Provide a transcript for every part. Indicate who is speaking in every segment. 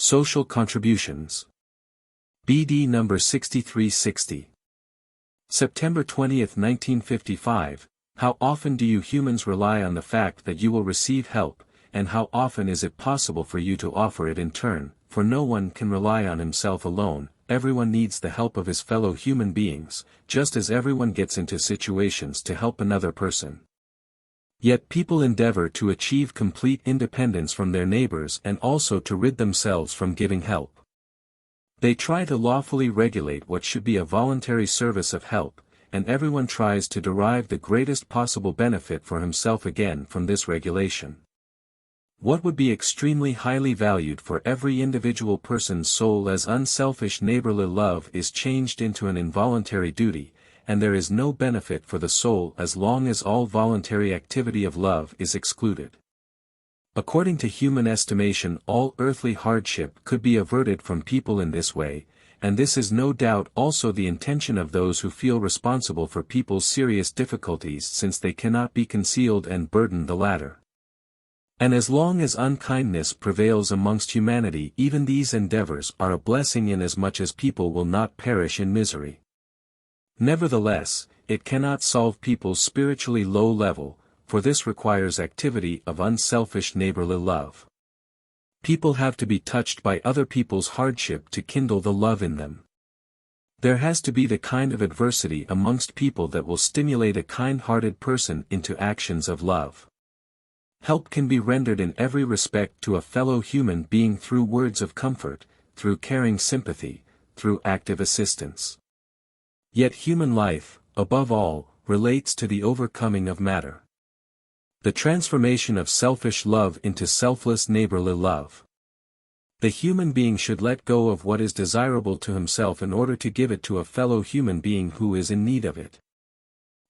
Speaker 1: Social contributions. BD number 6360. September 20, 1955. How often do you humans rely on the fact that you will receive help, and how often is it possible for you to offer it in turn? For no one can rely on himself alone, everyone needs the help of his fellow human beings, just as everyone gets into situations to help another person. Yet people endeavor to achieve complete independence from their neighbors and also to rid themselves from giving help. They try to lawfully regulate what should be a voluntary service of help, and everyone tries to derive the greatest possible benefit for himself again from this regulation. What would be extremely highly valued for every individual person's soul as unselfish neighborly love is changed into an involuntary duty, and there is no benefit for the soul as long as all voluntary activity of love is excluded. According to human estimation, all earthly hardship could be averted from people in this way, and this is no doubt also the intention of those who feel responsible for people's serious difficulties, since they cannot be concealed and burden the latter. And as long as unkindness prevails amongst humanity, even these endeavors are a blessing inasmuch as people will not perish in misery. Nevertheless, it cannot solve people's spiritually low level, for this requires activity of unselfish neighborly love. People have to be touched by other people's hardship to kindle the love in them. There has to be the kind of adversity amongst people that will stimulate a kind-hearted person into actions of love. Help can be rendered in every respect to a fellow human being through words of comfort, through caring sympathy, through active assistance. Yet human life, above all, relates to the overcoming of matter. The transformation of selfish love into selfless neighborly love. The human being should let go of what is desirable to himself in order to give it to a fellow human being who is in need of it.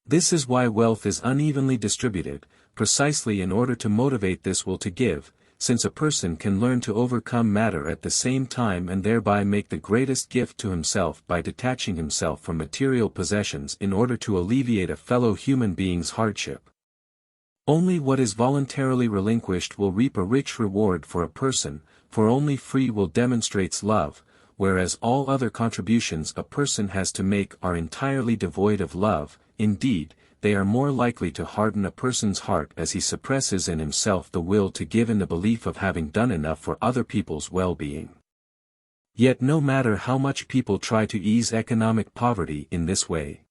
Speaker 1: This is why wealth is unevenly distributed, precisely in order to motivate this will to give, since a person can learn to overcome matter at the same time and thereby make the greatest gift to himself by detaching himself from material possessions in order to alleviate a fellow human being's hardship. Only what is voluntarily relinquished will reap a rich reward for a person, for only free will demonstrates love, whereas all other contributions a person has to make are entirely devoid of love. Indeed, they are more likely to harden a person's heart as he suppresses in himself the will to give in the belief of having done enough for other people's well-being. Yet no matter how much people try to ease economic poverty in this way,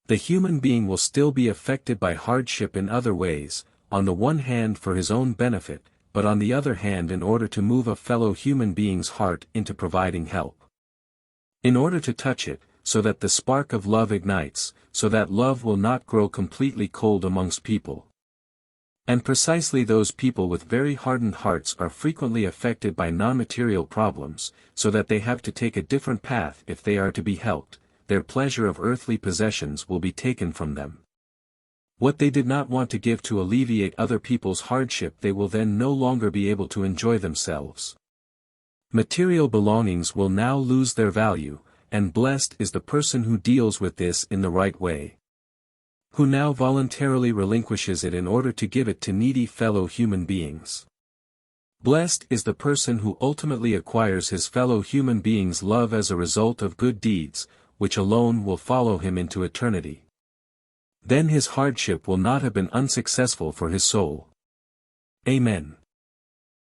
Speaker 1: the human being will still be affected by hardship in other ways, on the one hand for his own benefit, but on the other hand in order to move a fellow human being's heart into providing help. In order to touch it, so that the spark of love ignites, so that love will not grow completely cold amongst people. And precisely those people with very hardened hearts are frequently affected by non-material problems, so that they have to take a different path if they are to be helped. Their pleasure of earthly possessions will be taken from them. What they did not want to give to alleviate other people's hardship they will then no longer be able to enjoy themselves. Material belongings will now lose their value, and blessed is the person who deals with this in the right way. Who now voluntarily relinquishes it in order to give it to needy fellow human beings. Blessed is the person who ultimately acquires his fellow human beings' love as a result of good deeds, which alone will follow him into eternity. Then his hardship will not have been unsuccessful for his soul. Amen.